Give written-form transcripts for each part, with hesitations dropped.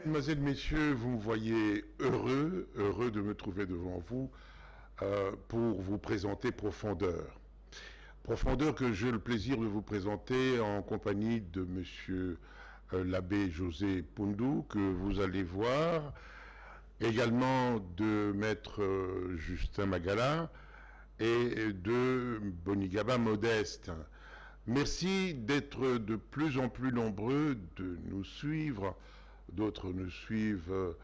Mesdemoiselles, Messieurs, vous me voyez heureux de me trouver devant vous pour vous présenter Profondeur. Profondeur que j'ai le plaisir de vous présenter en compagnie de Monsieur l'abbé José Poundou, que vous allez voir, également de Maître Justin Magala et de Bonigaba Modeste. Merci d'être de plus en plus nombreux, de nous suivre. D'autres nous suivent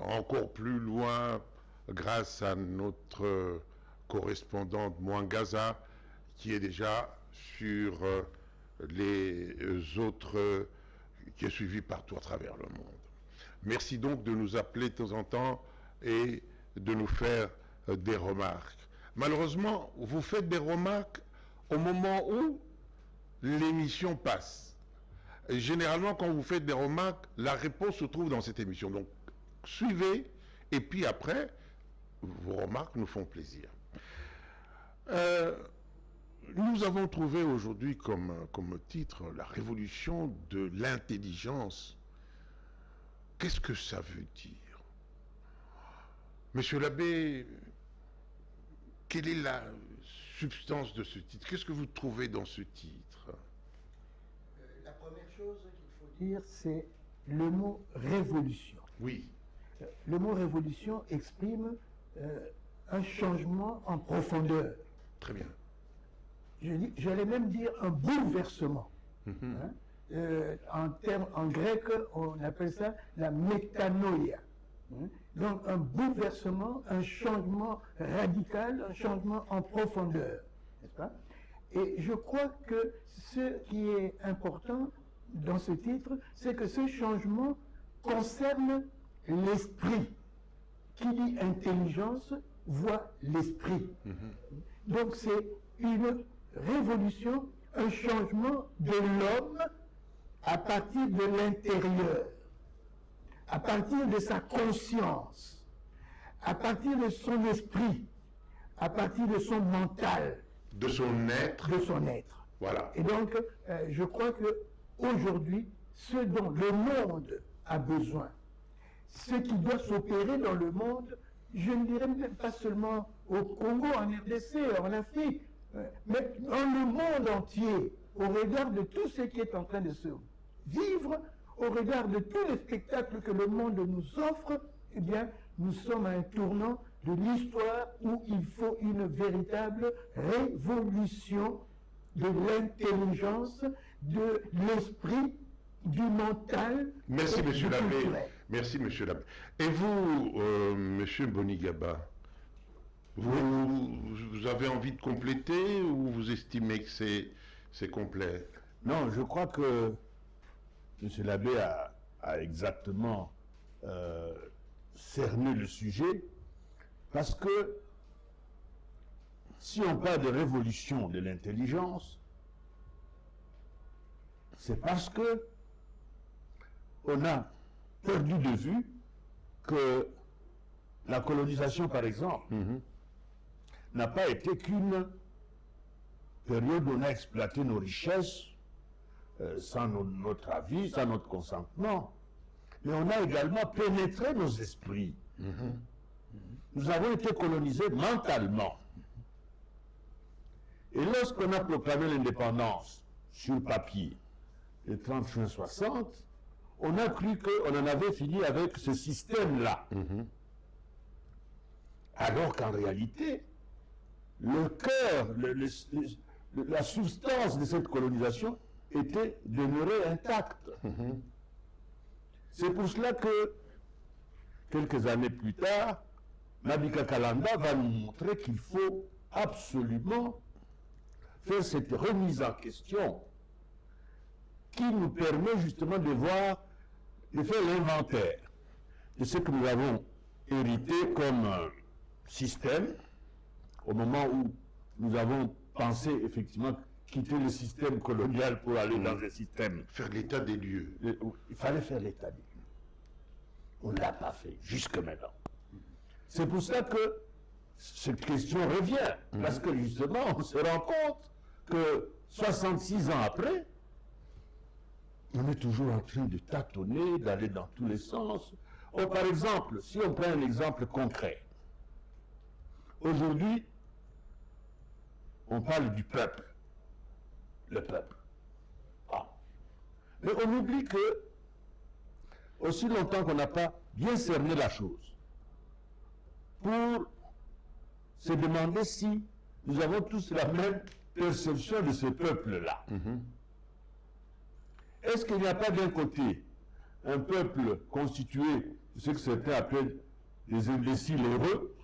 encore plus loin grâce à notre correspondante Mwangaza qui est déjà sur les autres, qui est suivi partout à travers le monde. Merci donc de nous appeler de temps en temps et de nous faire des remarques. Malheureusement, vous faites des remarques au moment où l'émission passe. Et généralement, quand vous faites des remarques, la réponse se trouve dans cette émission. Donc, suivez, et puis après, vos remarques nous font plaisir. Nous avons trouvé aujourd'hui comme titre la révolution de l'intelligence. Qu'est-ce que ça veut dire? Monsieur l'abbé, quelle est la substance de ce titre? Qu'est-ce que vous trouvez dans ce titre? La première chose qu'il faut dire, c'est le mot révolution. Oui. Le mot révolution exprime un changement en profondeur. Très bien. J'allais même dire un bouleversement. En grec, on appelle ça la métanoïa. Donc un bouleversement, un changement radical, un changement en profondeur. N'est-ce pas? Et je crois que ce qui est important dans ce titre, c'est que ce changement concerne l'esprit. Qui dit intelligence voit l'esprit. Donc c'est une révolution, un changement de l'homme à partir de l'intérieur, à partir de sa conscience, à partir de son esprit, à partir de son mental. De son être. De son être. Voilà. Et donc, je crois que aujourd'hui, ce dont le monde a besoin, ce qui doit s'opérer dans le monde, je ne dirais même pas seulement au Congo, en RDC, en Afrique, mais dans le monde entier, au regard de tout ce qui est en train de se vivre, au regard de tous les spectacles que le monde nous offre, eh bien, nous sommes à un tournant de l'histoire où il faut une véritable révolution de l'intelligence, de l'esprit, du mental. Merci, monsieur l'abbé. Merci, monsieur l'abbé. Et vous, monsieur Bonigaba, vous avez envie de compléter ou vous estimez que c'est complet? Non, je crois que monsieur l'abbé a exactement cerné le sujet, parce que si on parle de révolution de l'intelligence, c'est parce que on a perdu de vue que la colonisation, par exemple, n'a pas été qu'une période où on a exploité nos richesses sans notre avis, sans notre consentement, mais on a également pénétré nos esprits. Nous avons été colonisés mentalement. Et lorsqu'on a proclamé l'indépendance sur papier, le 30 juin 60, on a cru qu'on en avait fini avec ce système-là. Alors qu'en réalité, le cœur, la substance de cette colonisation était demeurée intacte. C'est pour cela que, quelques années plus tard, Mabika Kalanda va nous montrer qu'il faut absolument faire cette remise en question qui nous permet justement de voir, de faire l'inventaire de ce que nous avons hérité comme système au moment où nous avons pensé effectivement quitter le système colonial pour aller dans un système. Faire l'état des lieux. Il fallait faire l'état des lieux. On ne l'a pas fait jusque maintenant. C'est pour ça que cette question revient. Parce que justement, on se rend compte que 66 ans après, on est toujours en train de tâtonner, d'aller dans tous les sens. Par exemple, si on prend un exemple concret, aujourd'hui, on parle du peuple, le peuple. Ah. Mais on oublie que, aussi longtemps qu'on n'a pas bien cerné la chose, pour se demander si nous avons tous la même perception de ce peuple-là. Est-ce qu'il n'y a pas d'un côté un peuple constitué de ce que certains appellent des imbéciles heureux,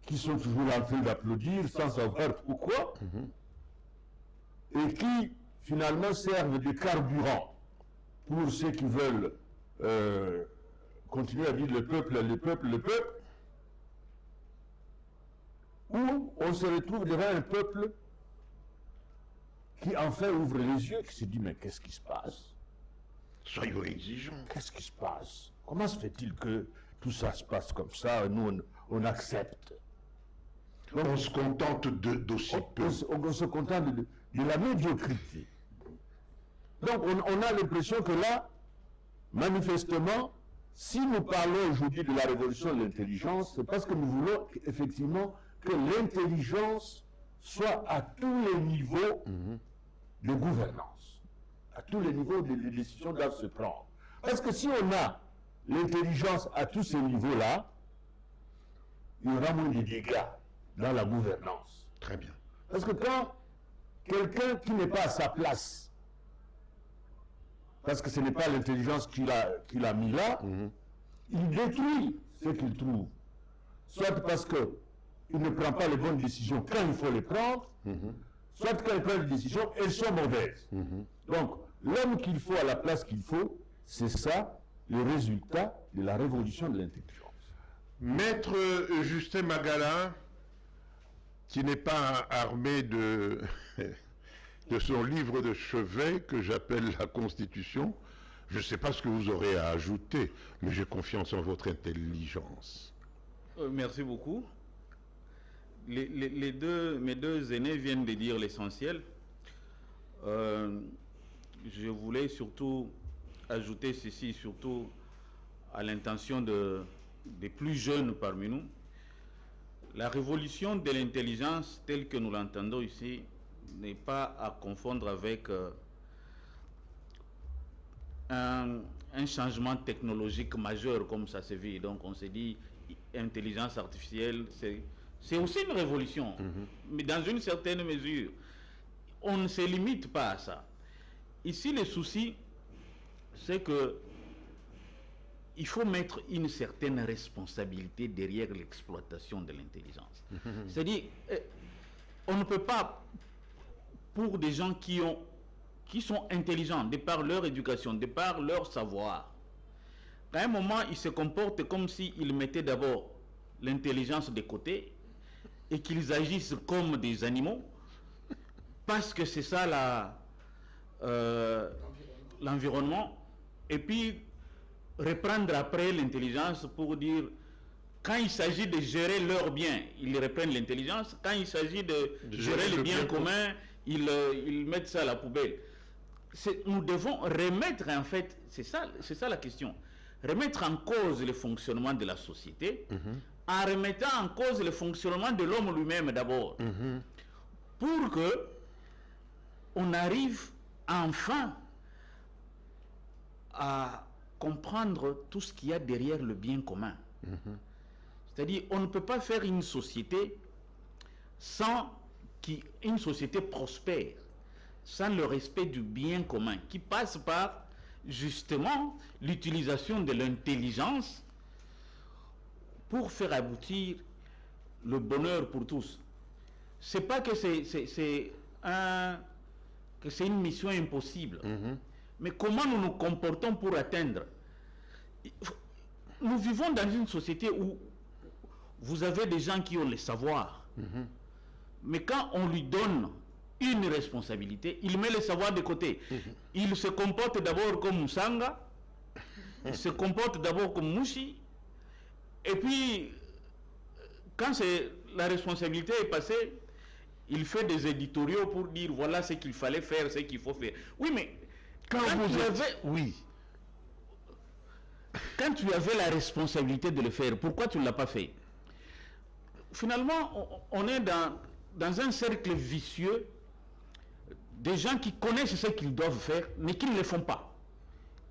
qui sont toujours en train d'applaudir sans savoir pourquoi, et qui finalement servent de carburant pour ceux qui veulent continuer à dire le peuple, le peuple, le peuple, où on se retrouve devant un peuple qui enfin ouvre les yeux, qui se dit mais qu'est-ce qui se passe? Soyons exigeants. Qu'est-ce qui se passe? Comment se fait-il que tout ça se passe comme ça, nous on accepte? Donc, on se contente d'aussi peu. On se contente de la médiocrité. Donc on a l'impression que là, manifestement, si nous parlons aujourd'hui de la révolution de l'intelligence, c'est parce que nous voulons effectivement que l'intelligence soit à tous les niveaux de gouvernance, à tous les niveaux de décisions doivent se prendre. Parce que si on a l'intelligence à tous ces niveaux-là, il y aura moins de dégâts dans la gouvernance. Très bien. Parce que quand quelqu'un qui n'est pas à sa place, parce que ce n'est pas l'intelligence qu'il a mis là, il détruit ce qu'il trouve. Soit parce qu'il ne prend pas les bonnes décisions quand il faut les prendre, soit quand il prend des décisions, elles sont mauvaises. Donc, l'homme qu'il faut à la place qu'il faut, c'est ça le résultat de la révolution de l'intelligence. Maître Justin Magala, qui n'est pas armé de son livre de chevet que j'appelle la Constitution, je ne sais pas ce que vous aurez à ajouter, mais j'ai confiance en votre intelligence. Merci beaucoup. Mes deux aînés viennent de dire l'essentiel. Je voulais surtout ajouter ceci, surtout à l'intention des plus jeunes parmi nous. La révolution de l'intelligence telle que nous l'entendons ici n'est pas à confondre avec un changement technologique majeur comme ça se vit. Donc on se dit intelligence artificielle, c'est aussi une révolution, mais dans une certaine mesure. On ne se limite pas à ça. Ici, le souci, c'est que il faut mettre une certaine responsabilité derrière l'exploitation de l'intelligence. C'est-à-dire, on ne peut pas, pour des gens qui sont intelligents, de par leur éducation, de par leur savoir, à un moment, ils se comportent comme s'ils mettaient d'abord l'intelligence de côté et qu'ils agissent comme des animaux, parce que c'est ça l'environnement, et puis reprendre après l'intelligence pour dire, quand il s'agit de gérer leurs biens, ils reprennent l'intelligence, quand il s'agit de gérer les biens communs, ils mettent ça à la poubelle. Nous devons remettre, en fait, c'est ça la question, remettre en cause le fonctionnement de la société, en remettant en cause le fonctionnement de l'homme lui-même d'abord, pour que on arrive enfin à comprendre tout ce qu'il y a derrière le bien commun. C'est-à-dire, on ne peut pas faire une société une société prospère, sans le respect du bien commun, qui passe par justement l'utilisation de l'intelligence pour faire aboutir le bonheur pour tous. C'est pas que c'est une mission impossible, mais comment nous nous comportons pour atteindre. Nous vivons dans une société où vous avez des gens qui ont le savoir, mais quand on lui donne une responsabilité, il met le savoir de côté. Il se comporte d'abord comme Moussanga, il se comporte d'abord comme Mouchi, et puis quand la responsabilité est passée, il fait des éditoriaux pour dire voilà ce qu'il fallait faire, ce qu'il faut faire. Oui, mais Quand tu avais la responsabilité de le faire, pourquoi tu ne l'as pas fait? Finalement, on est dans un cercle vicieux des gens qui connaissent ce qu'ils doivent faire, mais qui ne le font pas,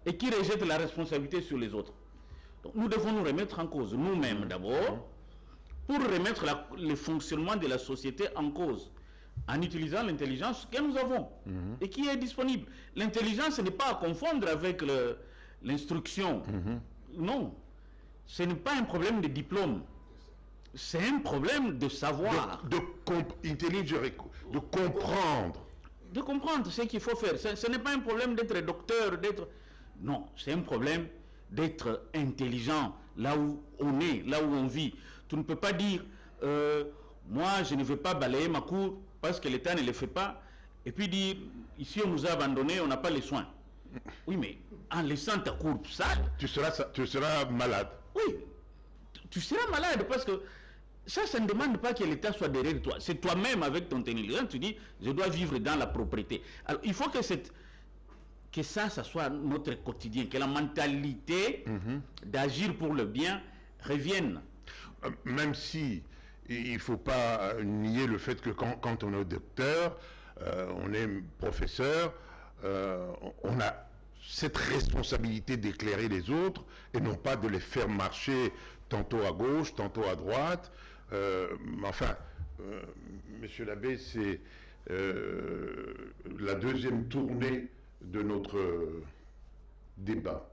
et qui rejettent la responsabilité sur les autres. Donc, nous devons nous remettre en cause, nous-mêmes d'abord, pour remettre le fonctionnement de la société en cause, en utilisant l'intelligence que nous avons, et qui est disponible. L'intelligence n'est pas à confondre avec l'instruction. Non, ce n'est pas un problème de diplôme. C'est un problème de savoir. De comprendre. De comprendre ce qu'il faut faire. Ce n'est pas un problème d'être docteur, Non, c'est un problème d'être intelligent là où on est, là où on vit. Tu ne peux pas dire, moi je ne vais pas balayer ma cour parce que l'État ne le fait pas, et puis dire, ici on nous a abandonnés, on n'a pas les soins. Oui, mais en laissant ta cour sale... Tu seras malade. Oui, tu seras malade parce que ça ne demande pas que l'État soit derrière toi. C'est toi-même avec ton intelligence, tu dis, je dois vivre dans la propriété. Alors il faut que ça soit notre quotidien, que la mentalité d'agir pour le bien revienne. Même si il ne faut pas nier le fait que quand on est docteur, on est professeur, on a cette responsabilité d'éclairer les autres et non pas de les faire marcher tantôt à gauche, tantôt à droite. Enfin, monsieur l'abbé, c'est la deuxième tournée de notre débat.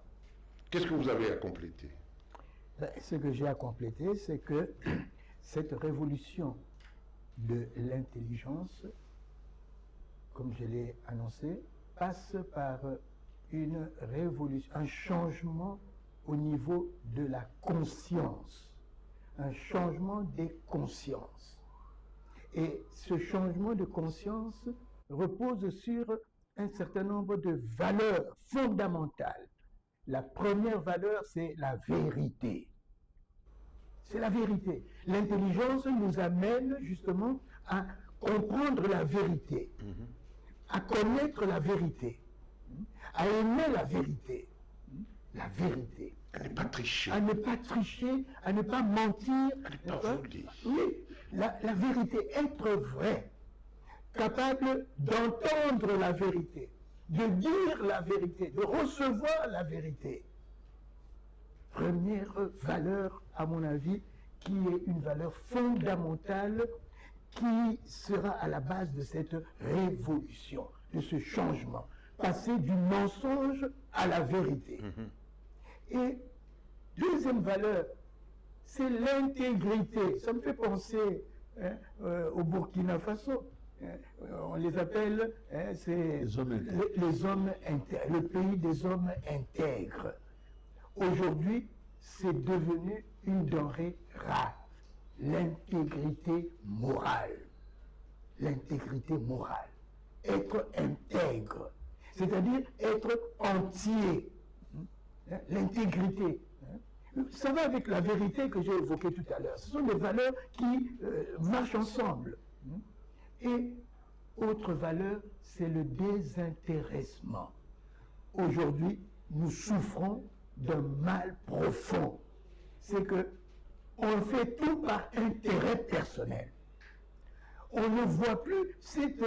Qu'est-ce que vous avez à compléter? Ce que j'ai à compléter, c'est que cette révolution de l'intelligence, comme je l'ai annoncé, passe par une révolution, un changement au niveau de la conscience, un changement des consciences. Et ce changement de conscience repose sur un certain nombre de valeurs fondamentales. La première valeur, c'est la vérité. C'est la vérité. L'intelligence nous amène justement à comprendre la vérité, à connaître la vérité, à aimer la vérité. La vérité. À ne pas tricher. À ne pas tricher, à ne pas mentir. À ne pas voler. Oui, la vérité, être vrai, capable d'entendre la vérité, de dire la vérité, de recevoir la vérité. Première valeur, à mon avis, qui est une valeur fondamentale qui sera à la base de cette révolution, de ce changement. Passer du mensonge à la vérité. Et deuxième valeur, c'est l'intégrité. Ça me fait penser au Burkina Faso. On les appelle les hommes intègres, le pays des hommes intègres. Aujourd'hui, c'est devenu une denrée rare. L'intégrité morale. L'intégrité morale. Être intègre. C'est-à-dire être entier. L'intégrité. Ça va avec la vérité que j'ai évoquée tout à l'heure. Ce sont des valeurs qui marchent ensemble. Et autre valeur, c'est le désintéressement. Aujourd'hui, nous souffrons d'un mal profond. C'est que on fait tout par intérêt personnel. On ne voit plus cette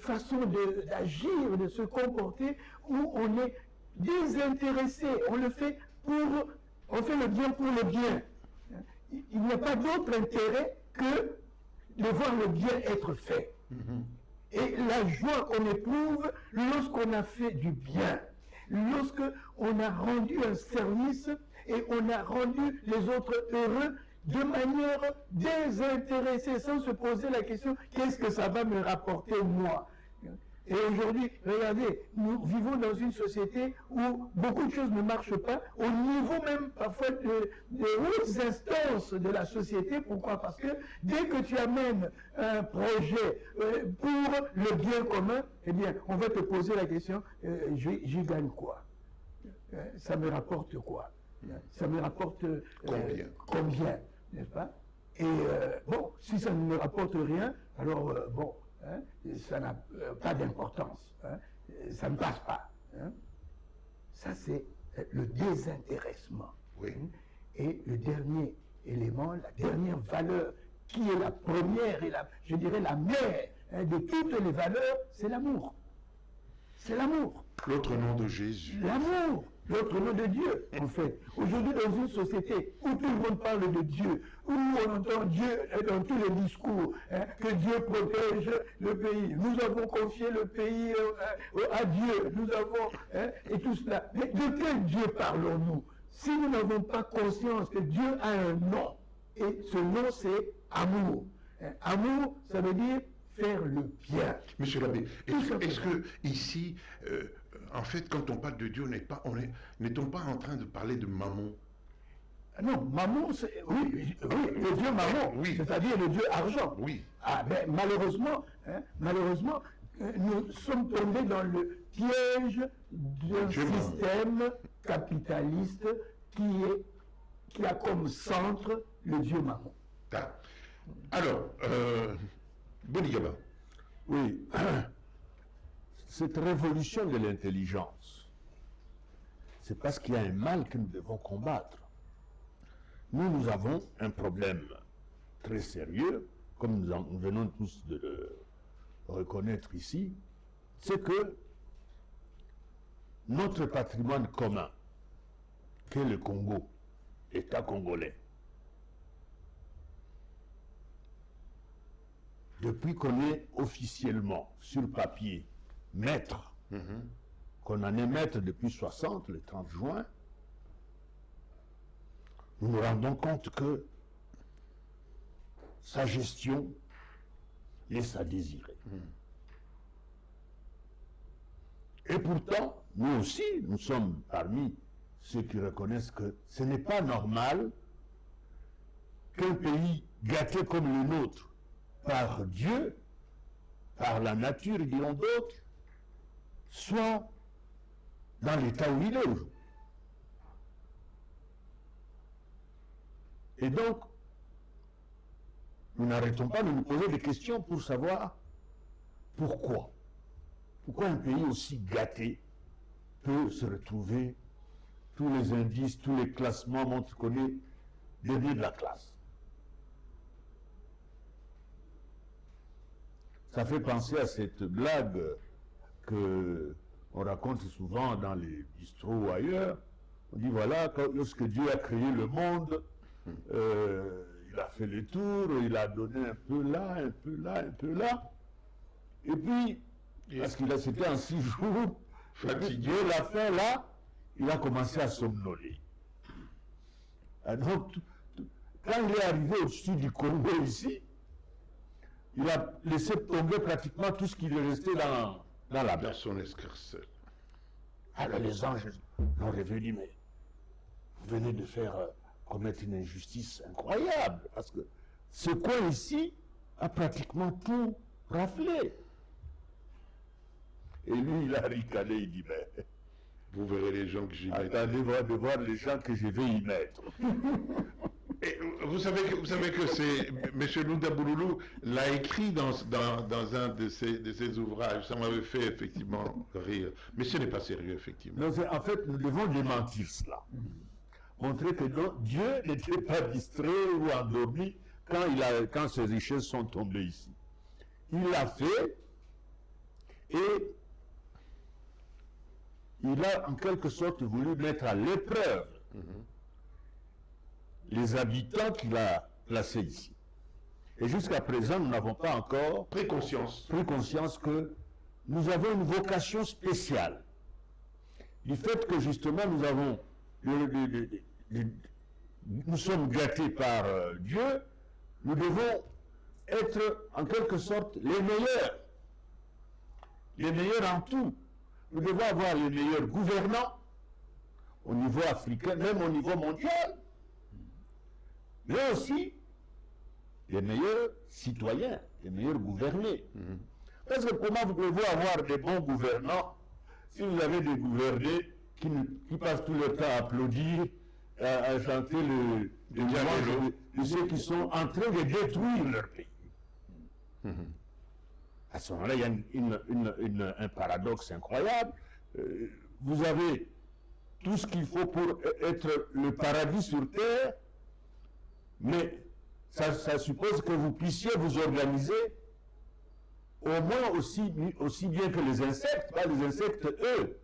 façon d'agir, de se comporter où on est désintéressé. On le fait on fait le bien pour le bien. Il n'y a pas d'autre intérêt que de voir le bien être fait. Et la joie qu'on éprouve lorsqu'on a fait du bien, lorsqu'on a rendu un service et on a rendu les autres heureux de manière désintéressée, sans se poser la question, qu'est-ce que ça va me rapporter moi? Et aujourd'hui, regardez, nous vivons dans une société où beaucoup de choses ne marchent pas, au niveau même parfois des hautes instances de la société. Pourquoi? Parce que dès que tu amènes un projet pour le bien commun, eh bien, on va te poser la question, j'y gagne quoi? Ça me rapporte quoi? Ça me rapporte combien? N'est-ce pas? Et bon, si ça ne me rapporte rien, alors bon, hein, ça n'a pas d'importance. Hein, ça ne passe pas. Hein. Ça, c'est le désintéressement. Oui. Et le dernier élément, la dernière valeur, qui est la première et je dirais la mère de toutes les valeurs, c'est l'amour. C'est l'amour. L'autre nom de Jésus. L'amour, l'autre nom de Dieu, en fait. Aujourd'hui, dans une société où tout le monde parle de Dieu, où on entend Dieu dans tous les discours, hein, que Dieu protège le pays. Nous avons confié le pays à Dieu, nous avons, hein, et tout cela. Mais de quel Dieu parlons-nous? Si nous n'avons pas conscience que Dieu a un nom, et ce nom c'est amour. Hein, amour, ça veut dire faire le bien. Monsieur l'abbé, est-ce que ici, en fait, quand on parle de Dieu, n'est-on pas en train de parler de mammon? Non, mammon, c'est... Oui, le Dieu mammon, oui. C'est-à-dire le Dieu argent. Oui. Ah, ben, malheureusement, nous sommes tombés dans le piège d'un système capitaliste qui a comme centre le Dieu mammon. Ah. Alors, Bodigaba. Oui, cette révolution de l'intelligence, c'est parce qu'il y a un mal que nous devons combattre. Nous avons un problème très sérieux, comme nous venons tous de le reconnaître ici, c'est que notre patrimoine commun, qu'est le Congo, État congolais, depuis qu'on est officiellement, sur papier, maître, qu'on en est maître depuis 60, le 30 juin, nous nous rendons compte que sa gestion laisse à désirer. Et pourtant, nous aussi, nous sommes parmi ceux qui reconnaissent que ce n'est pas normal qu'un pays gâté comme le nôtre, par Dieu, par la nature, diront d'autres, soit dans l'état où il est aujourd'hui. Et donc, nous n'arrêtons pas de nous poser des questions pour savoir pourquoi. Pourquoi un pays aussi gâté peut se retrouver, tous les indices, tous les classements montrent qu'on est dernier de la classe. Ça fait penser à cette blague que on raconte souvent dans les bistrots ou ailleurs. On dit voilà, lorsque Dieu a créé le monde, il a fait le tour, il a donné un peu là, un peu là, un peu là. Et puis, parce qu'il c'était en 6 jours, Dieu l'a fait là, il a commencé à somnoler. Donc, quand il est arrivé au-dessus du Congo ici, il a laissé tomber pratiquement tout ce qui lui restait dans la mer. Dans son escarcelle. Alors les anges l'ont révélé, mais vous venez de faire commettre une injustice incroyable, parce que ce coin ici a pratiquement tout raflé. Et lui, il a ricané, il dit, mais... Vous verrez les gens que j'y mets. Attendez de voir les gens que je vais y mettre. Et vous savez que c'est M. Lunda Bouloulou l'a écrit dans un de ses ouvrages. Ça m'avait fait effectivement rire. Mais ce n'est pas sérieux, effectivement. Non, en fait, nous devons démentir cela. Montrer que non, Dieu n'était pas distrait ou endormi quand ces richesses sont tombées ici. Il l'a fait et il a en quelque sorte voulu mettre à l'épreuve les habitants qu'il a placés ici. Et jusqu'à présent, nous n'avons pas encore pris conscience que nous avons une vocation spéciale. Du fait que justement nous avons nous sommes gâtés par Dieu, nous devons être en quelque sorte les meilleurs en tout. Nous devons avoir les meilleurs gouvernants au niveau africain, même au niveau mondial, mais aussi les meilleurs citoyens, les meilleurs gouvernés. Parce que comment vous pouvez avoir des bons gouvernants si vous avez des gouvernés qui passent tout le temps à applaudir à chanter le louange de ceux qui sont en train de détruire leur pays. À ce moment-là, il y a un paradoxe incroyable. Vous avez tout ce qu'il faut pour être le paradis sur terre, mais ça suppose que vous puissiez vous organiser au moins aussi bien que les insectes. Pas les insectes, eux,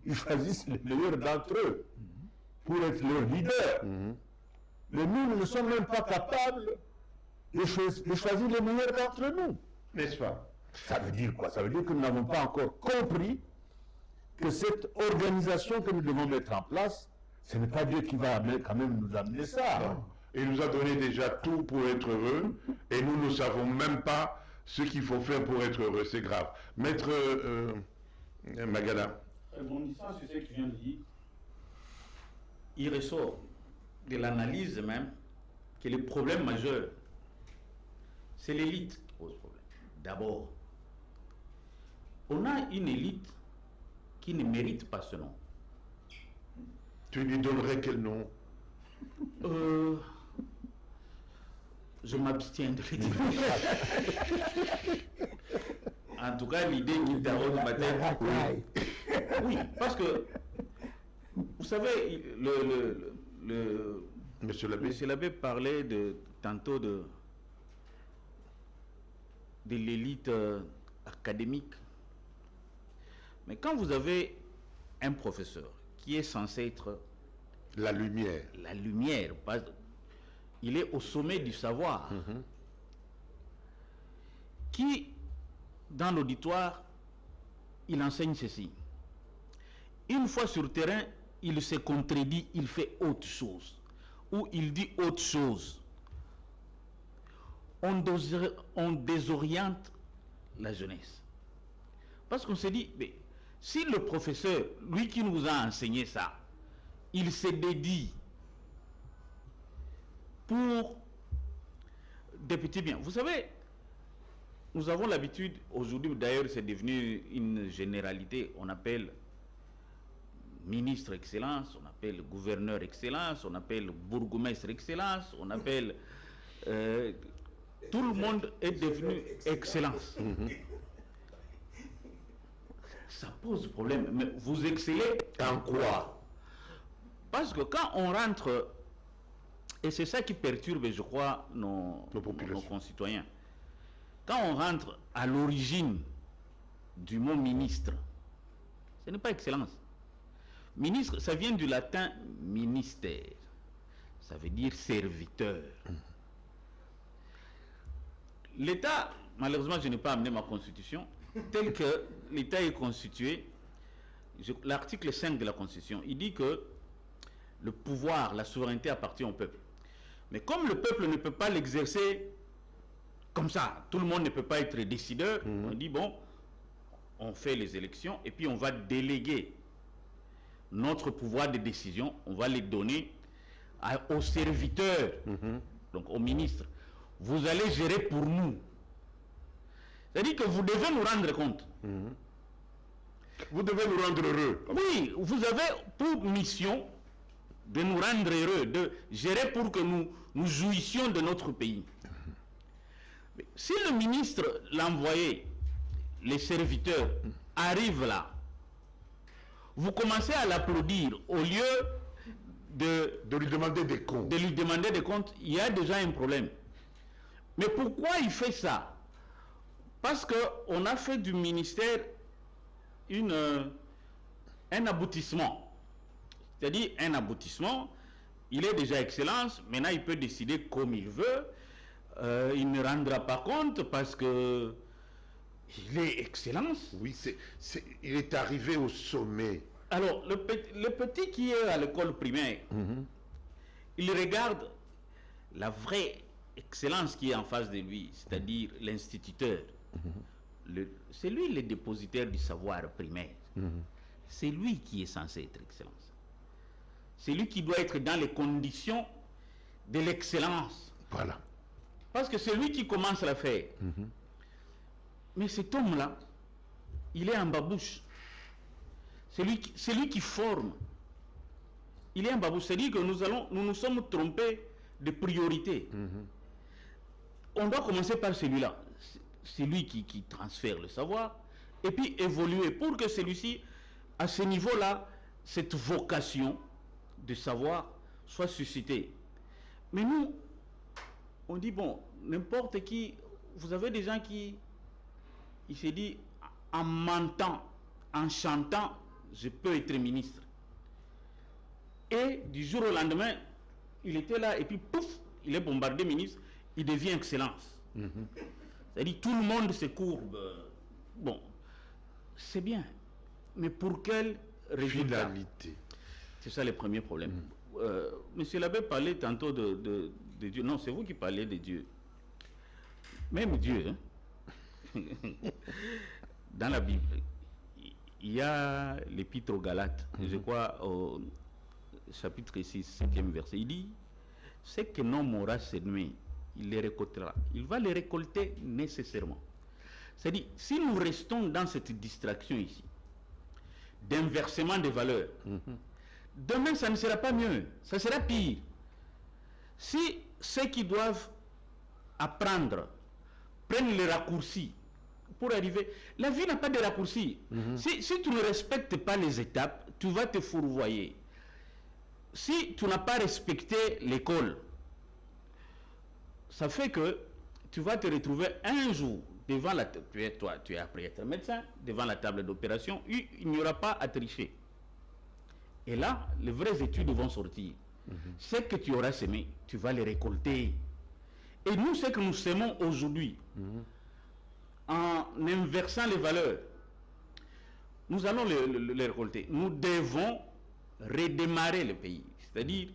ils choisissent les meilleurs d'entre eux pour être leurs leaders. Mais nous ne sommes même pas capables de choisir les meilleurs d'entre nous. N'est-ce pas? Ça veut dire quoi? Ça veut dire que nous n'avons pas encore compris que cette organisation que nous devons mettre en place, ce n'est pas Dieu qui va quand même nous amener ça. Non. Il nous a donné déjà tout pour être heureux, et nous ne savons même pas ce qu'il faut faire pour être heureux. C'est grave. Maître Magala. Rebondissant sur ce qu'il vient de dire, il ressort de l'analyse même que le problème majeur, c'est l'élite qui pose problème. D'abord, on a une élite qui ne mérite pas ce nom. Tu lui donnerais quel nom? Je m'abstiens de le dire. En tout cas, l'idée qui taraude ma tête. Oui, parce que, vous savez, Monsieur l'abbé. Monsieur l'abbé parlait tantôt de l'élite académique. Mais quand vous avez un professeur qui est censé être la lumière, il est au sommet du savoir, qui, dans l'auditoire, il enseigne ceci. Une fois sur le terrain, il se contredit, il fait autre chose, ou il dit autre chose. On désoriente la jeunesse. Parce qu'on se dit, mais si le professeur, lui qui nous a enseigné ça, il se dédie pour des petits biens. Vous savez, nous avons l'habitude, aujourd'hui d'ailleurs c'est devenu une généralité, on appelle ministre excellence, on appelle gouverneur excellence, on appelle bourgmestre excellence, on appelle... tout le monde est devenu excellence. Ça pose problème. Mais vous excellez en quoi? Parce que quand on rentre, et c'est ça qui perturbe, je crois, nos concitoyens, quand on rentre à l'origine du mot ministre, ce n'est pas excellence. Ministre, ça vient du latin ministère. Ça veut dire serviteur. L'État, malheureusement, je n'ai pas amené ma constitution, tel que l'État est constitué, l'article 5 de la Constitution, il dit que le pouvoir, la souveraineté appartient au peuple. Mais comme le peuple ne peut pas l'exercer comme ça, tout le monde ne peut pas être décideur, on dit bon, on fait les élections et puis on va déléguer notre pouvoir de décision, on va les donner aux serviteurs, donc aux ministres. Vous allez gérer pour nous. C'est-à-dire que vous devez nous rendre compte. Vous devez nous rendre heureux. Oui, vous avez pour mission de nous rendre heureux, de gérer pour que nous jouissions de notre pays. Mais si le ministre, l'envoyé, les serviteurs, arrivent là, vous commencez à l'applaudir au lieu de lui demander des comptes. De lui demander des comptes, il y a déjà un problème. Mais pourquoi il fait ça? Parce qu'on a fait du ministère un aboutissement. C'est-à-dire un aboutissement, il est déjà excellence, maintenant il peut décider comme il veut, il ne rendra pas compte parce que il est excellence. Oui, il est arrivé au sommet. Alors, le petit qui est à l'école primaire, il regarde la vraie excellence qui est en face de lui, c'est-à-dire l'instituteur. C'est lui le dépositaire du savoir primaire. C'est lui qui est censé être excellence. C'est lui qui doit être dans les conditions de l'excellence. Voilà. Parce que c'est lui qui commence à la faire. Mais cet homme-là, il est en babouche. C'est lui qui forme. il y a un babou. C'est-à-dire que nous nous sommes trompés de priorité. On doit commencer par celui-là. C'est lui qui transfère le savoir, et puis évoluer pour que celui-ci, à ce niveau-là, cette vocation de savoir soit suscitée. Mais nous, on dit, bon, n'importe qui, vous avez des gens qui, il s'est dit, en mentant, en chantant, je peux être ministre. Et du jour au lendemain, il était là, et puis pouf, il est bombardé ministre, il devient excellence. C'est-à-dire, tout le monde se courbe. Bon, c'est bien, mais pour quel résultat? Finalité. C'est ça le premier problème. Monsieur l'abbé parlait tantôt de Dieu. Non, c'est vous qui parlez de Dieu. Même Dieu, hein? Dans la Bible, il y a l'épître aux Galates, je crois au chapitre 6, 5e verset. Il dit, ce que l'homme aura semé, il les récoltera. Il va les récolter nécessairement. C'est-à-dire, si nous restons dans cette distraction ici, d'inversement des valeurs, demain, ça ne sera pas mieux, ça sera pire. Si ceux qui doivent apprendre prennent les raccourcis pour arriver, la vie n'a pas de raccourcis. Si tu ne respectes pas les étapes, tu vas te fourvoyer. Si tu n'as pas respecté l'école, ça fait que tu vas te retrouver un jour devant la table, tu es appris à être médecin, devant la table d'opération, il n'y aura pas à tricher. Et là, les vraies études vont sortir. Ce que tu auras semé, tu vas les récolter. Et nous, ce que nous semons aujourd'hui, en inversant les valeurs, nous allons les récolter. Nous devons redémarrer le pays, c'est-à-dire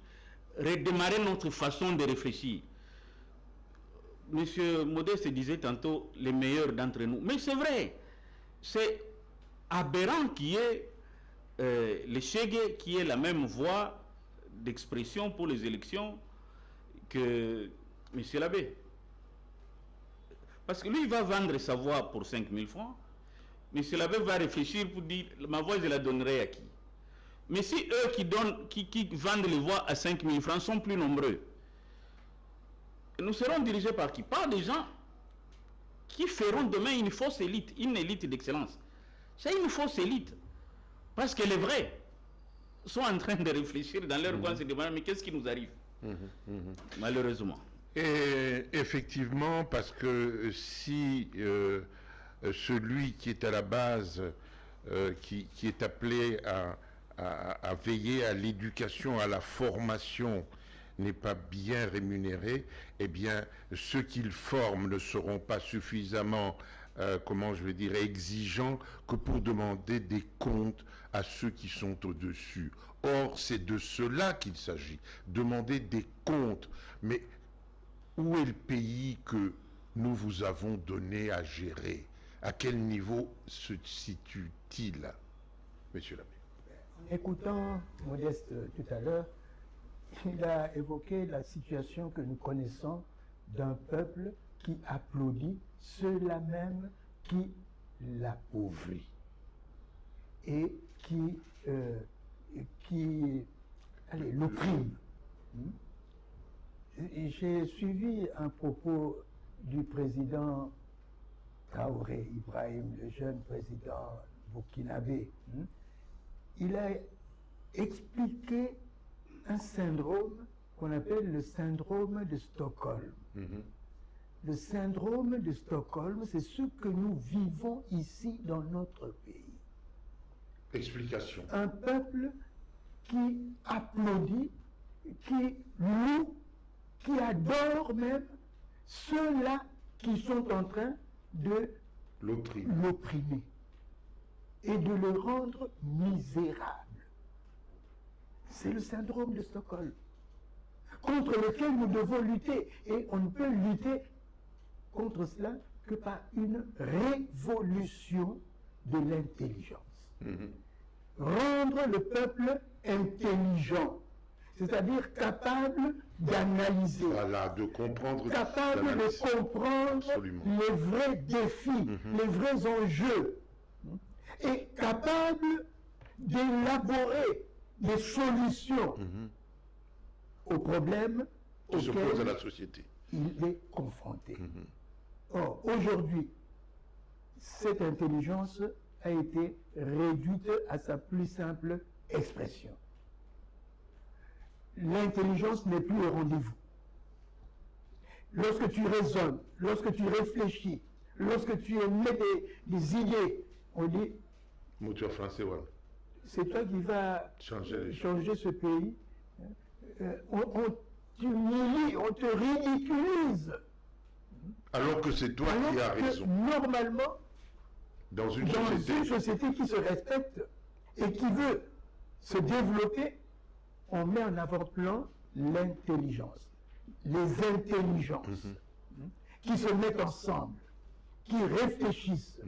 redémarrer notre façon de réfléchir. Monsieur Modeste disait tantôt les meilleurs d'entre nous. Mais c'est vrai, c'est aberrant qui est le Chegue qui est la même voie d'expression pour les élections que monsieur l'abbé. Parce que lui, il va vendre sa voix pour 5 000 francs. Monsieur l'abbé va réfléchir pour dire, ma voix, je la donnerai à qui? Mais si eux qui vendent les voix à 5 000 francs sont plus nombreux, nous serons dirigés par qui? Par des gens qui feront demain une fausse élite, une élite d'excellence. C'est une fausse élite. Parce que les vrais sont en train de réfléchir dans leur coin, se demandant, mais qu'est-ce qui nous arrive? Malheureusement. Et effectivement, parce que si celui qui est à la base, qui est appelé à veiller à l'éducation, à la formation, n'est pas bien rémunéré, eh bien, ceux qu'il forme ne seront pas suffisamment, comment je vais dire, exigeants que pour demander des comptes à ceux qui sont au-dessus. Or, c'est de cela qu'il s'agit, demander des comptes. Mais où est le pays que nous vous avons donné à gérer? À quel niveau se situe-t-il, monsieur l'abbé? En écoutant Modeste tout à l'heure, il a évoqué la situation que nous connaissons d'un peuple qui applaudit ceux-là même qui l'appauvrit et qui l'opprime. J'ai suivi un propos du président Traoré, Ibrahim, le jeune président burkinabé. Il a expliqué un syndrome qu'on appelle le syndrome de Stockholm. Le syndrome de Stockholm, c'est ce que nous vivons ici dans notre pays. Explication. Un peuple qui applaudit, qui loue, qui adore même ceux-là qui sont en train de l'opprimer et de le rendre misérable. C'est le syndrome de Stockholm contre lequel nous devons lutter, et on ne peut lutter contre cela que par une révolution de l'intelligence. Rendre le peuple intelligent, c'est-à-dire capable d'analyser, voilà, de comprendre, capable de comprendre absolument les vrais défis, les vrais enjeux, et capable d'élaborer des solutions aux problèmes Qui s'oppose à auxquels la société. il est confronté. Or, aujourd'hui, cette intelligence a été réduite à sa plus simple expression. L'intelligence n'est plus au rendez-vous. Lorsque tu raisonnes, lorsque tu réfléchis, lorsque tu émets des idées, on dit, Moteur français, voilà. c'est toi qui vas changer ce pays. On t'humilie, on te ridiculise. Alors que c'est toi Alors qui as que raison. normalement, Dans une dans société. une société qui se respecte et qui veut se développer, on met en avant-plan l'intelligence, les intelligences qui se mettent ensemble, qui réfléchissent,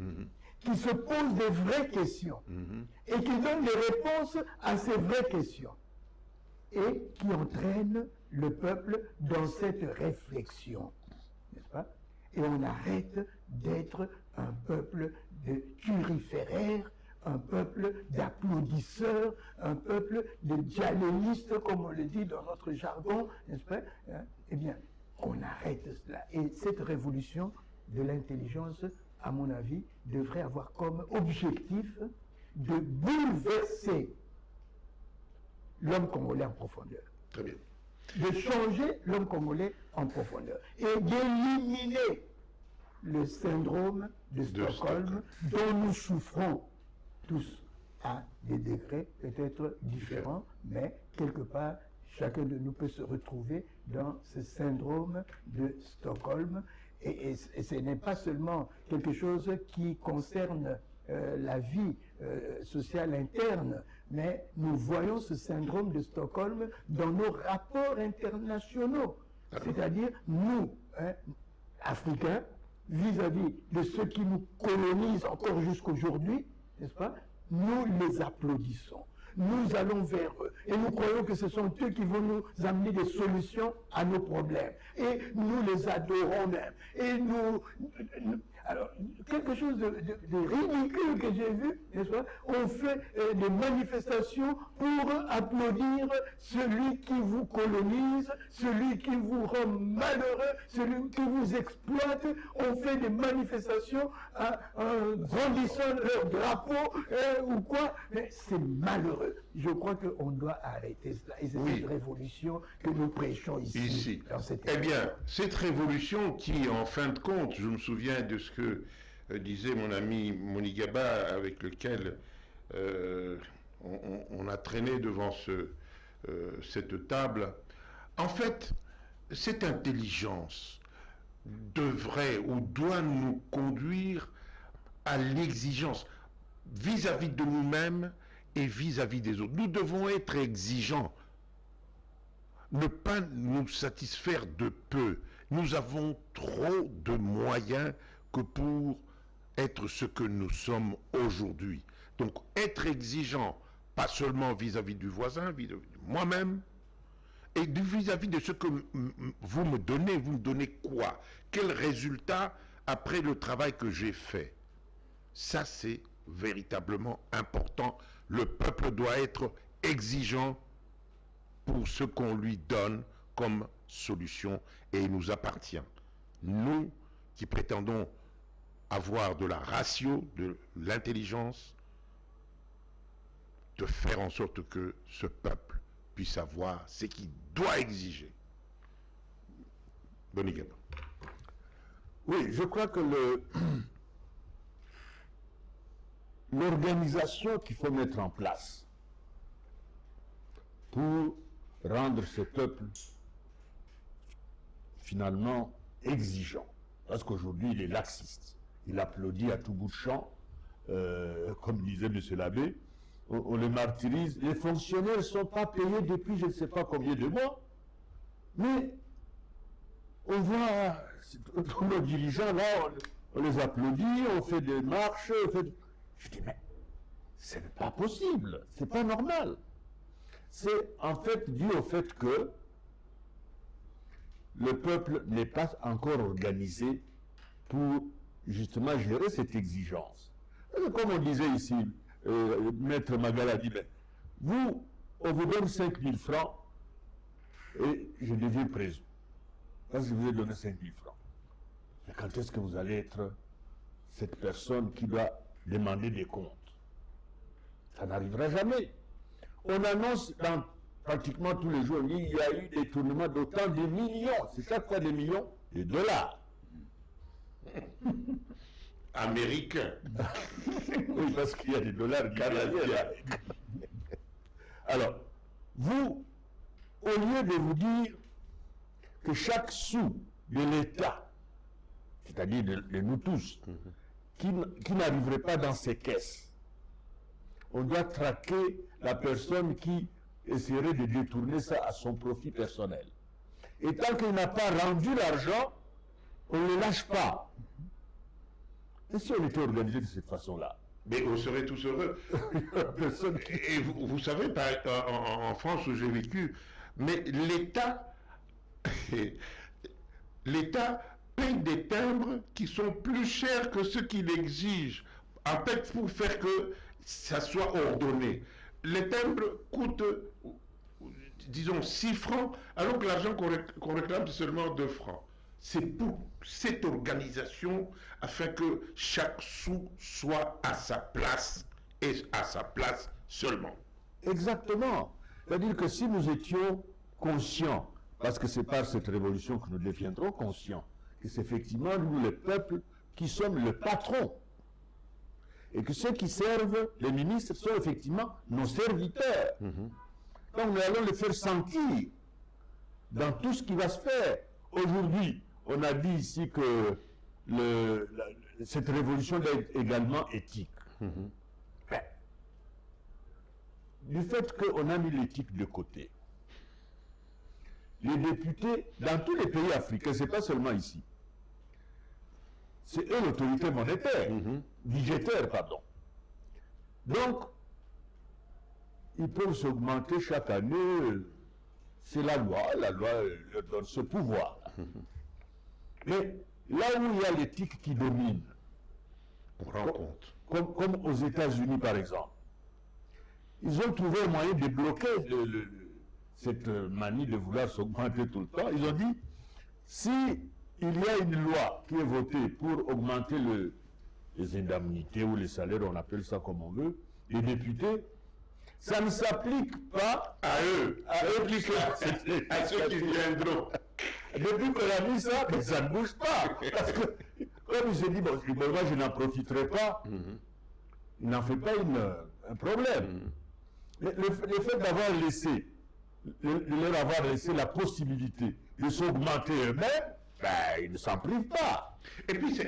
qui se posent des vraies questions et qui donnent des réponses à ces vraies questions et qui entraînent le peuple dans cette réflexion, n'est-ce pas? Et on arrête d'être un peuple de turiféraires, un peuple d'applaudisseurs, un peuple de dialélistes, comme on le dit dans notre jargon, n'est-ce pas? Eh bien, on arrête cela. Et cette révolution de l'intelligence, à mon avis, devrait avoir comme objectif de bouleverser l'homme congolais en profondeur. Très bien. De changer l'homme congolais en profondeur et d'éliminer le syndrome de Stockholm dont nous souffrons tous à des degrés peut-être différents, mais quelque part, chacun de nous peut se retrouver dans ce syndrome de Stockholm. Et ce n'est pas seulement quelque chose qui concerne la vie sociale interne, mais nous voyons ce syndrome de Stockholm dans nos rapports internationaux. C'est-à-dire, nous, Africains, vis-à-vis de ceux qui nous colonisent encore jusqu'aujourd'hui, n'est-ce pas? Nous les applaudissons. Nous allons vers eux. Et nous croyons que ce sont eux qui vont nous amener des solutions à nos problèmes. Et nous les adorons même. Et nous... Alors, quelque chose de ridicule que j'ai vu, n'est-ce pas? On fait des manifestations pour applaudir celui qui vous colonise, celui qui vous rend malheureux, celui qui vous exploite. On fait des manifestations en brandissant leur drapeau ou quoi. Mais c'est malheureux. Je crois qu'on doit arrêter cela. Et c'est cette révolution que nous prêchons ici. Dans cette Eh bien, cette révolution qui, en fin de compte, je me souviens de ce que disait mon ami Monigaba, avec lequel on a traîné devant cette table. En fait, cette intelligence devrait ou doit nous conduire à l'exigence vis-à-vis de nous-mêmes et vis-à-vis des autres. Nous devons être exigeants, ne pas nous satisfaire de peu. Nous avons trop de moyens que pour être ce que nous sommes aujourd'hui. Donc être exigeant, pas seulement vis-à-vis du voisin, vis-à-vis de moi-même, et vis-à-vis de ce que vous me donnez quoi? Quel résultat après le travail que j'ai fait? Ça, c'est véritablement important. Le peuple doit être exigeant pour ce qu'on lui donne comme solution et il nous appartient. Nous qui prétendons avoir de la ratio, de l'intelligence, de faire en sorte que ce peuple puisse avoir ce qu'il doit exiger. Bonigaba. Oui, je crois que l'organisation qu'il faut mettre en place pour rendre ce peuple finalement exigeant, parce qu'aujourd'hui il est laxiste, il applaudit à tout bout de champ, comme disait M. l'abbé, on les martyrise, les fonctionnaires ne sont pas payés depuis je ne sais pas combien de mois, mais on voit tous nos dirigeants là, on les applaudit, on fait des marches, je dis mais c'est pas possible, c'est pas normal. C'est en fait dû au fait que le peuple n'est pas encore organisé pour justement gérer cette exigence. Comme on disait ici, Maître Magala dit, mais vous, on vous donne 5 000 francs et je deviens président. Parce que je vous ai donné 5 000 francs. Mais quand est-ce que vous allez être cette personne qui doit demander des comptes? Ça n'arrivera jamais. On annonce dans pratiquement tous les jours, il y a eu des tournements d'autant de millions, c'est chaque fois des millions de dollars. Américain. Oui, parce qu'il y a des dollars canadiens. Alors, vous, au lieu de vous dire que chaque sou de l'État, c'est-à-dire de nous tous, qui n'arriverait pas dans ces caisses, on doit traquer la personne qui essaierait de détourner ça à son profit personnel. Et tant qu'il n'a pas rendu l'argent, on ne le lâche pas. Et si on était organisé de cette façon-là? Mais on serait tous heureux. Personne qui... Et vous savez, en France où j'ai vécu, mais l'État paye des timbres qui sont plus chers que ceux qu'il exige, en fait, pour faire que ça soit ordonné. Les timbres coûtent, disons, 6 francs, alors que l'argent qu'on réclame, c'est seulement 2 francs. C'est pour cette organisation, afin que chaque sou soit à sa place, et à sa place seulement. Exactement. C'est-à-dire que si nous étions conscients, parce que c'est par cette révolution que nous deviendrons conscients, que c'est effectivement nous, le peuple, qui sommes le patron, et que ceux qui servent, les ministres, sont effectivement nos serviteurs. Donc nous allons le faire sentir dans tout ce qui va se faire. Aujourd'hui, on a dit ici que cette révolution doit être également éthique. Ben, du fait qu'on a mis l'éthique de côté, les députés, dans tous les pays africains, ce n'est pas seulement ici, c'est eux l'autorité monétaire, budgétaire, pardon. Donc, ils peuvent s'augmenter chaque année, c'est la loi leur donne ce pouvoir. Mais là où il y a l'éthique qui domine, On rend compte. comme aux États-Unis par exemple, ils ont trouvé un moyen de bloquer cette manie de vouloir s'augmenter tout le temps. Ils ont dit, si il y a une loi qui est votée pour augmenter les indemnités ou les salaires, on appelle ça comme on veut, les députés, ça ne s'applique pas À eux à eux à ceux qui viendront. Depuis qu'on a mis ça, mais ça ne bouge pas. Parce que, comme il s'est dit, bon, moi je n'en profiterai pas, il n'en fait pas un problème. Le fait d'avoir laissé, de leur avoir laissé la possibilité de s'augmenter eux-mêmes, ben, ils ne s'en privent pas. Et puis,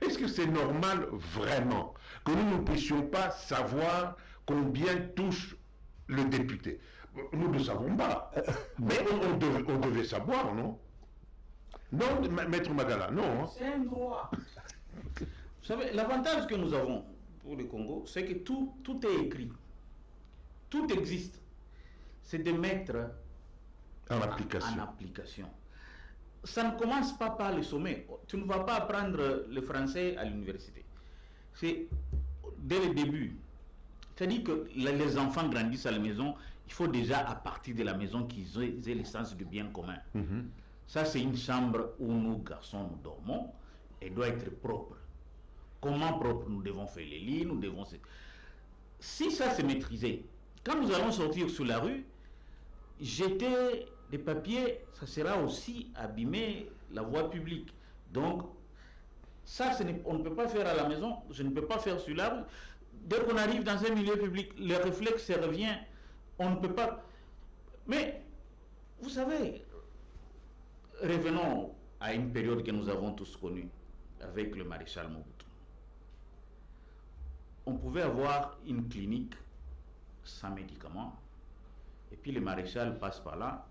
est-ce que c'est normal vraiment que nous ne puissions pas savoir combien touche le député? Nous ne savons pas. Mais on devait savoir, non? Non, Maître Magala, non. C'est un droit. Vous savez, l'avantage que nous avons pour le Congo, c'est que tout est écrit. Tout existe. C'est de mettre En application. en application. Ça ne commence pas par le sommet. Tu ne vas pas apprendre le français à l'université. C'est dès le début. C'est-à-dire que les enfants grandissent à la maison, il faut déjà à partir de la maison qu'ils aient le sens du bien commun. Ça, c'est une chambre où nous, garçons, nous dormons. Elle doit être propre. Comment propre? Nous devons faire les lits, nous devons... Si ça c'est maîtrisé, quand nous allons sortir sur la rue, jeter des papiers, ça sera aussi abîmer la voie publique. Donc, ça, on ne peut pas faire à la maison, je ne peux pas faire sur la rue. Dès qu'on arrive dans un milieu public, le réflexe revient. On ne peut pas... Mais, vous savez, revenons à une période que nous avons tous connue, avec le maréchal Mobutu. On pouvait avoir une clinique sans médicaments, et puis le maréchal passe par là,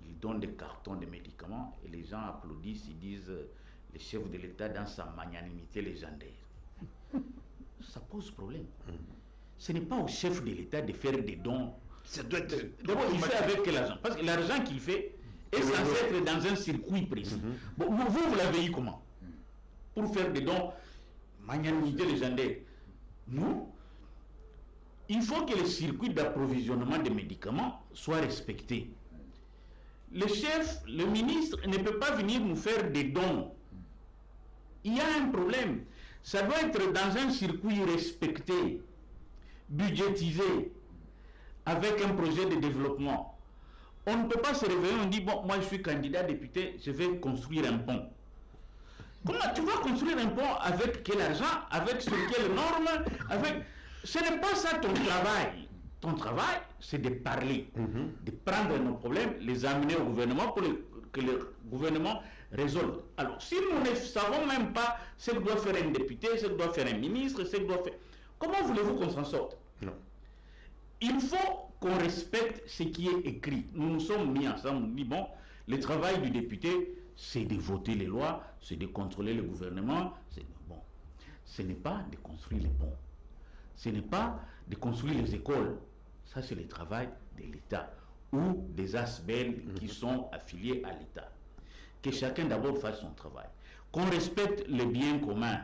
il donne des cartons de médicaments, et les gens applaudissent, ils disent le chef de l'État dans sa magnanimité légendaire. Ça pose problème. Ce n'est pas au chef de l'État de faire des dons. Ça doit être... D'abord, il fait avec quel argent? Parce que l'argent qu'il fait est censé être dans un circuit précis. Bon, vous l'avez eu comment? Pour faire des dons, magnanimité légendaire. Nous, il faut que les circuits d'approvisionnement des médicaments soient respectés. Le chef, le ministre ne peut pas venir nous faire des dons. Il y a un problème. Ça doit être dans un circuit respecté, budgétisé, avec un projet de développement. On ne peut pas se réveiller, on dit, bon, moi je suis candidat député, je vais construire un pont. Comment tu vas construire un pont? Avec quel argent? Avec sur quelles normes? Ce n'est pas ça ton travail. Ton travail, c'est de parler, de prendre nos problèmes, les amener au gouvernement pour que le gouvernement résolve. Alors, si nous ne savons même pas ce que doit faire un député, ce que doit faire un ministre, ce que doit faire... Comment voulez-vous qu'on s'en sorte? Non. Il faut qu'on respecte ce qui est écrit. Nous nous sommes mis ensemble, on dit, bon, le travail du député, c'est de voter les lois, c'est de contrôler le gouvernement. Bon, ce n'est pas de construire les ponts. Ce n'est pas de construire les écoles. Ça, c'est le travail de l'État ou des ASBEL qui sont affiliés à l'État. Que chacun d'abord fasse son travail. Qu'on respecte les biens communs.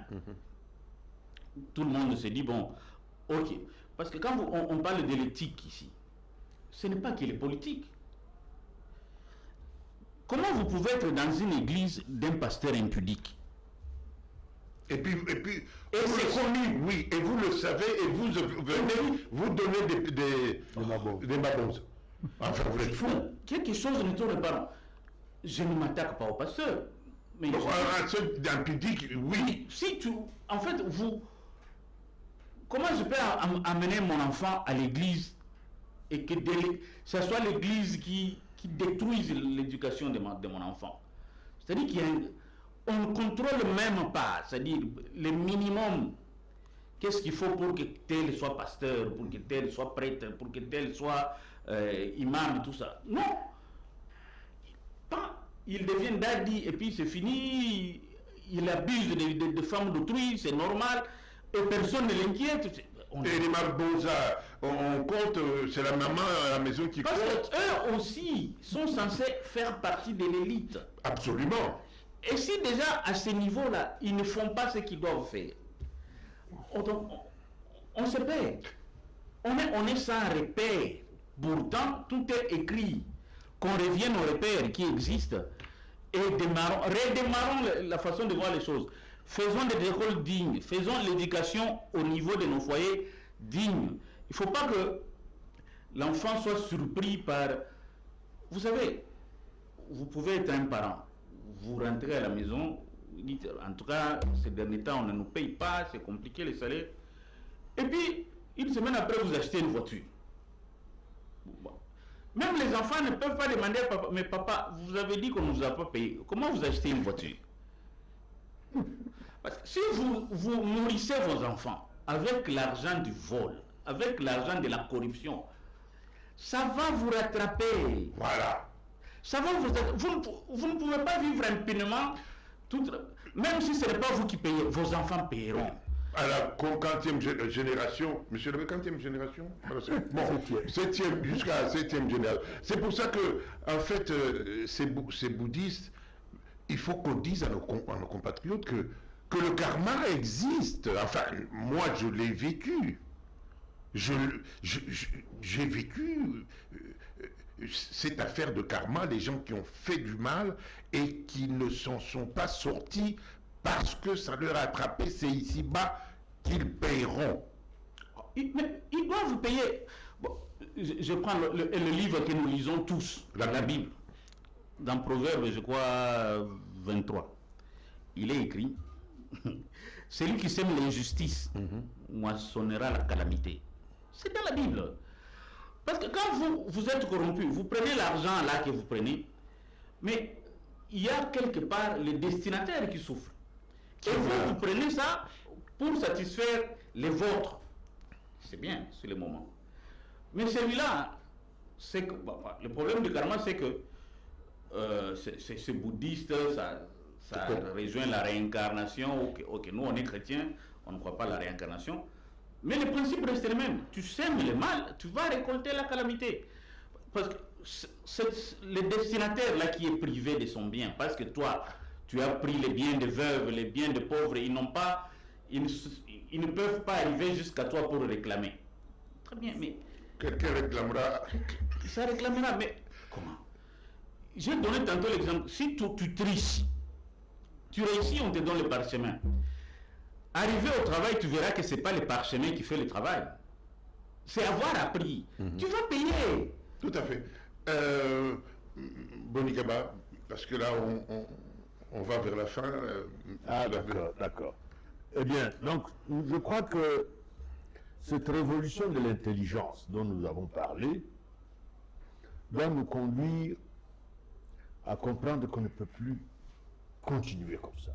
Tout le monde se dit, bon, ok. Parce que quand on parle de l'éthique ici, ce n'est pas que les politiques. Comment vous pouvez être dans une église d'un pasteur impudique? Et c'est connu, oui, et vous le savez, et vous venez vous donner des babons. Enfin, vous êtes fou. Quelque chose ne tourne pas. Je ne m'attaque pas au pasteur. Mais un seul impudique, oui. Si tu, en fait, vous, comment je peux amener mon enfant à l'église et que ce soit l'église qui détruise l'éducation de mon enfant? C'est-à-dire qu'on ne contrôle même pas, c'est-à-dire le minimum. Qu'est-ce qu'il faut pour que tel soit pasteur, pour que tel soit prêtre, pour que tel soit imam et tout ça? Non. Il devient dadi et puis c'est fini, il abuse de femmes d'autrui, c'est normal, et personne ne l'inquiète. Et les marbonzas, on compte, c'est la maman à la maison qui compte. Parce qu'eux aussi sont censés faire partie de l'élite. Absolument. Et si déjà à ce niveau-là, ils ne font pas ce qu'ils doivent faire, on se perd. On est sans repère. Pourtant, tout est écrit. Qu'on revienne aux repères qui existent et redémarrons la façon de voir les choses. Faisons des écoles dignes, faisons l'éducation au niveau de nos foyers dignes. Il ne faut pas que l'enfant soit surpris par... Vous savez, vous pouvez être un parent, vous rentrez à la maison, vous dites, en tout cas, ces derniers temps, on ne nous paye pas, c'est compliqué les salaires. Et puis, une semaine après, vous achetez une voiture. Bon. Même les enfants ne peuvent pas demander à papa, mais papa, vous avez dit qu'on ne nous a pas payé. Comment vous achetez une voiture? Parce que si vous nourrissez vos enfants avec l'argent du vol, avec l'argent de la corruption, ça va vous rattraper. Voilà. Ça va vous ne pouvez pas vivre impunément, même si ce n'est pas vous qui payez, vos enfants paieront. À la 40e génération, monsieur le 40e génération, bon, 7e jusqu'à la 7e génération. C'est pour ça que, en fait, ces bouddhistes, il faut qu'on dise à nos compatriotes que le karma existe. Enfin, moi, je l'ai vécu. J'ai vécu cette affaire de karma, les gens qui ont fait du mal et qui ne s'en sont pas sortis parce que ça leur a attrapé, c'est ici-bas qu'ils paieront. Mais ils doivent payer. Bon, je prends le livre que nous lisons tous, la Bible. Dans Proverbe, je crois, 23. Il est écrit, celui qui sème l'injustice moissonnera la calamité. C'est dans la Bible. Parce que quand vous êtes corrompu, vous prenez l'argent là que vous prenez, mais il y a quelque part le destinataire qui souffre. Et vous prenez ça pour satisfaire les vôtres. C'est bien, c'est le moment. Mais celui-là, c'est que le problème du karma, c'est que c'est bouddhiste, ça rejoint la réincarnation. Ok, nous on est chrétiens, on ne croit pas à la réincarnation. Mais le principe reste le même. Tu sèmes le mal, tu vas récolter la calamité. Parce que c'est le destinataire là qui est privé de son bien. Parce que toi, tu as pris les biens des veuves, les biens des pauvres, ils ne peuvent pas arriver jusqu'à toi pour réclamer. Très bien, mais Quelqu'un réclamera. ça réclamera, mais comment? J'ai donné tantôt l'exemple. Si tu triches, tu réussis, on te donne le parchemin. Arrivé au travail, tu verras que ce n'est pas le parchemin qui fait le travail. C'est avoir appris. Tu vas payer. Tout à fait. Bonikaba, parce que là, on va vers la fin. D'accord. Eh bien, donc, je crois que cette révolution de l'intelligence dont nous avons parlé doit nous conduire à comprendre qu'on ne peut plus continuer comme ça.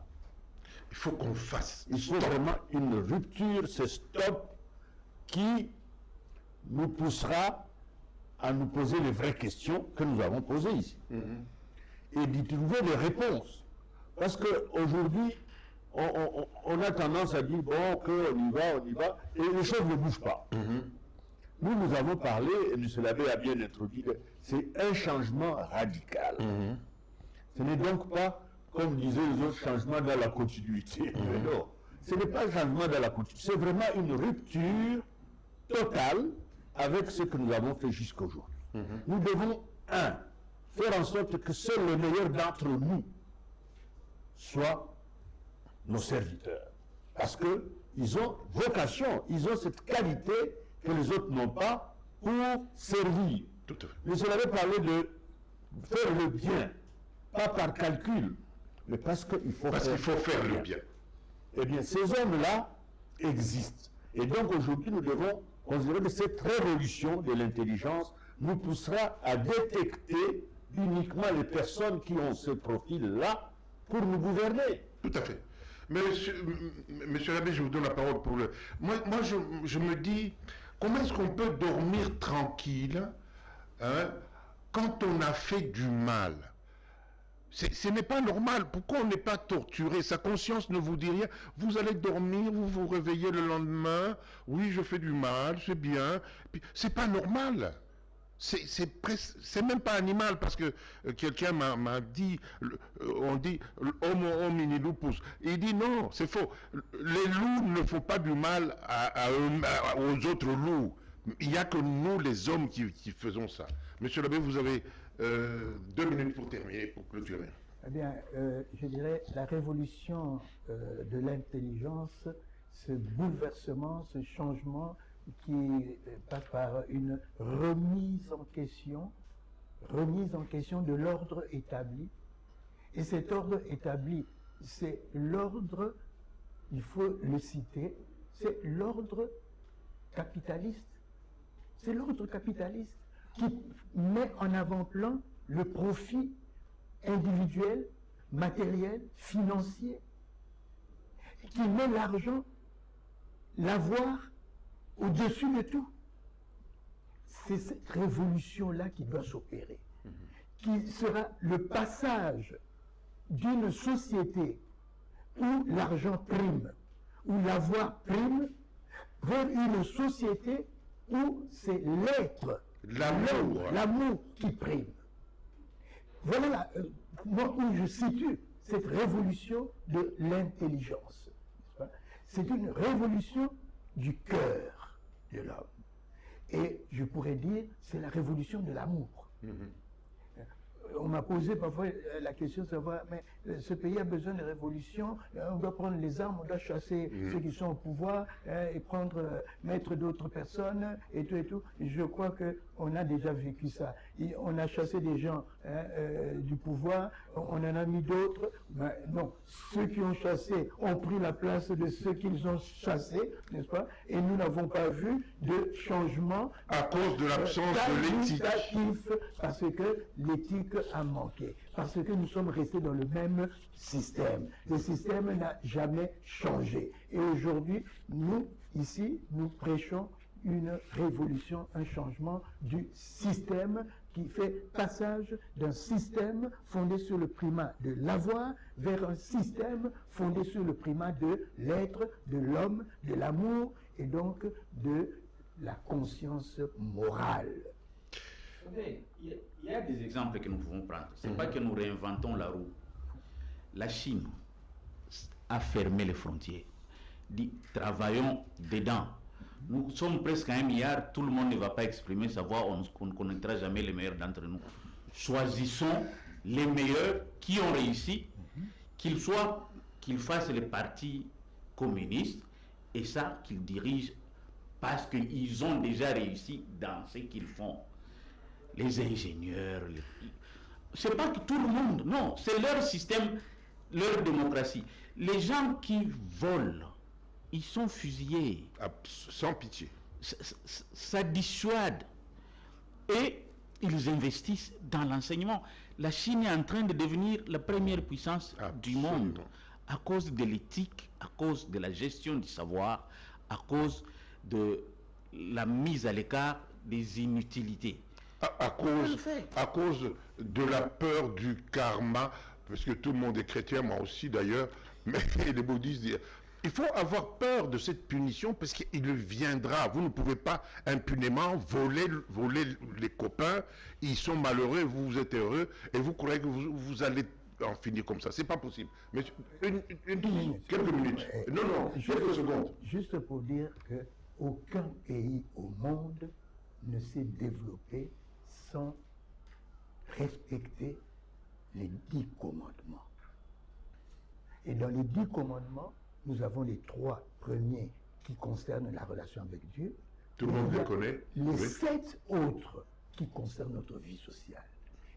Il faut qu'on fasse. Il faut vraiment une rupture, ce stop qui nous poussera à nous poser les vraies questions que nous avons posées ici. Et d'y trouver des réponses. Parce qu'aujourd'hui, on a tendance à dire, bon, on y va, et les choses ne bougent pas. Nous avons parlé, et M. Labbé a bien introduit, que c'est un changement radical. Ce n'est donc pas, comme disaient les autres, changement dans la continuité. Mais non, ce n'est pas un changement dans la continuité, c'est vraiment une rupture totale avec ce que nous avons fait jusqu'aujourd'hui. Nous devons, faire en sorte que seuls les meilleurs d'entre nous soient nos serviteurs. Parce qu'ils ont vocation, ils ont cette qualité que les autres n'ont pas pour servir. Tout à fait. Mais avait parlé de faire le bien, pas par calcul, mais parce qu'il faut faire le bien. Eh bien, ces hommes-là existent. Et donc aujourd'hui, nous devons considérer que cette révolution de l'intelligence nous poussera à détecter uniquement les personnes qui ont ce profil-là pour nous gouverner. Tout à fait. Mais monsieur Labbé, je vous donne la parole pour le... Moi je me dis, comment est-ce qu'on peut dormir tranquille quand on a fait du mal? Ce n'est pas normal. Pourquoi on n'est pas torturé? Sa conscience ne vous dit rien. Vous allez dormir, vous vous réveillez le lendemain. Oui, je fais du mal, c'est bien. C'est pas normal. C'est même pas animal parce que quelqu'un m'a dit, on dit homo homini lupus. Il dit non, c'est faux. Les loups ne font pas du mal aux autres loups. Il n'y a que nous, les hommes, qui faisons ça. Monsieur Labbé, vous avez 2 minutes pour terminer, pour clôturer. Eh bien, je dirais la révolution de l'intelligence, ce bouleversement, ce changement qui passe par une remise en question de l'ordre établi. Et cet ordre établi, c'est l'ordre, il faut le citer, c'est l'ordre capitaliste. C'est l'ordre capitaliste qui met en avant-plan le profit individuel, matériel, financier, qui met l'argent, l'avoir au-dessus de tout. C'est cette révolution-là qui doit s'opérer, qui sera le passage d'une société où l'argent prime, où l'avoir prime, vers une société où c'est l'être, l'amour qui prime. Voilà moi où je situe cette révolution de l'intelligence. C'est une révolution du cœur de l'homme. Et je pourrais dire, c'est la révolution de l'amour. On m'a posé parfois la question de savoir, mais ce pays a besoin de révolution, on doit prendre les armes, on doit chasser ceux qui sont au pouvoir et mettre d'autres personnes et tout et tout. Je crois qu'on a déjà vécu ça. On a chassé des gens du pouvoir, on en a mis d'autres. Non, ceux qui ont chassé ont pris la place de ceux qu'ils ont chassés, n'est-ce pas? Et nous n'avons pas vu de changement à cause de l'absence de l'éthique. Parce que l'éthique a manqué, parce que nous sommes restés dans le même système. Le système n'a jamais changé. Et aujourd'hui, nous, ici, nous prêchons une révolution, un changement du système qui fait passage d'un système fondé sur le primat de l'avoir vers un système fondé sur le primat de l'être, de l'homme, de l'amour et donc de la conscience morale. Il y a des exemples que nous pouvons prendre. Ce n'est pas que nous réinventons la roue. La Chine a fermé les frontières. Dit, travaillons dedans. Nous sommes presque à 1 milliard, tout le monde ne va pas exprimer sa voix, on ne connaîtra jamais les meilleurs d'entre nous. Choisissons les meilleurs qui ont réussi, qu'ils fassent les partis communistes, et ça, qu'ils dirigent parce qu'ils ont déjà réussi dans ce qu'ils font. Les ingénieurs, c'est pas que tout le monde, non, c'est leur système, leur démocratie. Les gens qui volent, ils sont fusillés. Sans pitié. Ça dissuade. Et ils investissent dans l'enseignement. La Chine est en train de devenir la première puissance du monde à cause de l'éthique, à cause de la gestion du savoir, à cause de la mise à l'écart des inutilités. À cause de la peur du karma, parce que tout le monde est chrétien, moi aussi d'ailleurs, mais les bouddhistes disent, il faut avoir peur de cette punition parce qu'il viendra. Vous ne pouvez pas impunément voler les copains, ils sont malheureux, vous êtes heureux, et vous croyez que vous allez en finir comme ça. C'est pas possible. Mais quelques minutes. Non, quelques secondes. Juste pour dire que aucun pays au monde ne s'est développé sans respecter les 10 commandements. Et dans les 10 commandements, nous avons les 3 premiers qui concernent la relation avec Dieu. Tout le monde les connaît. Les 7 autres qui concernent notre vie sociale.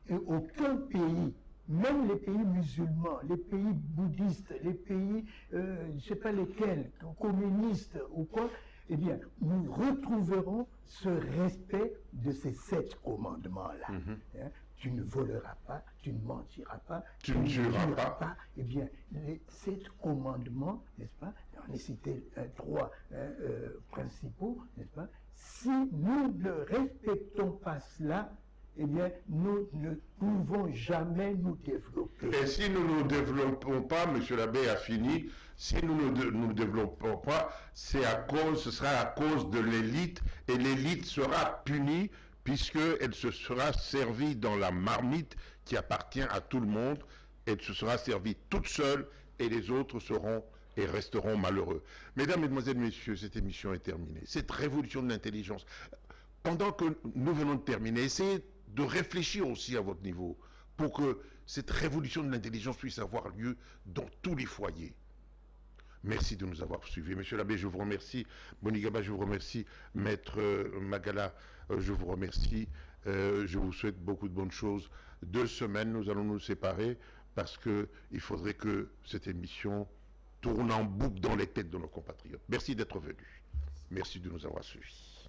Et aucun pays, même les pays musulmans, les pays bouddhistes, les pays, je ne sais pas lesquels, communistes ou quoi, eh bien, nous retrouverons ce respect de ces 7 commandements-là. Hein? Tu ne voleras pas, tu ne mentiras pas, tu ne tueras pas. Eh bien, les 7 commandements, n'est-ce pas? On a cité 3 principaux, n'est-ce pas? Si nous ne respectons pas cela, eh bien, nous ne pouvons jamais nous développer. Et si nous ne nous développons pas, M. l'abbé a fini, si nous ne nous développons pas, ce sera à cause de l'élite, et l'élite sera punie puisqu'elle se sera servie dans la marmite qui appartient à tout le monde, elle se sera servie toute seule, et les autres seront et resteront malheureux. Mesdames, Mesdemoiselles, Messieurs, cette émission est terminée. Cette révolution de l'intelligence, pendant que nous venons de terminer, essayez de réfléchir aussi à votre niveau pour que cette révolution de l'intelligence puisse avoir lieu dans tous les foyers. Merci de nous avoir suivis. Monsieur l'abbé, je vous remercie. Bonigaba, je vous remercie. Maître Magala, je vous remercie. Je vous souhaite beaucoup de bonnes choses. 2 semaines, nous allons nous séparer parce qu'il faudrait que cette émission tourne en boucle dans les têtes de nos compatriotes. Merci d'être venus. Merci de nous avoir suivis.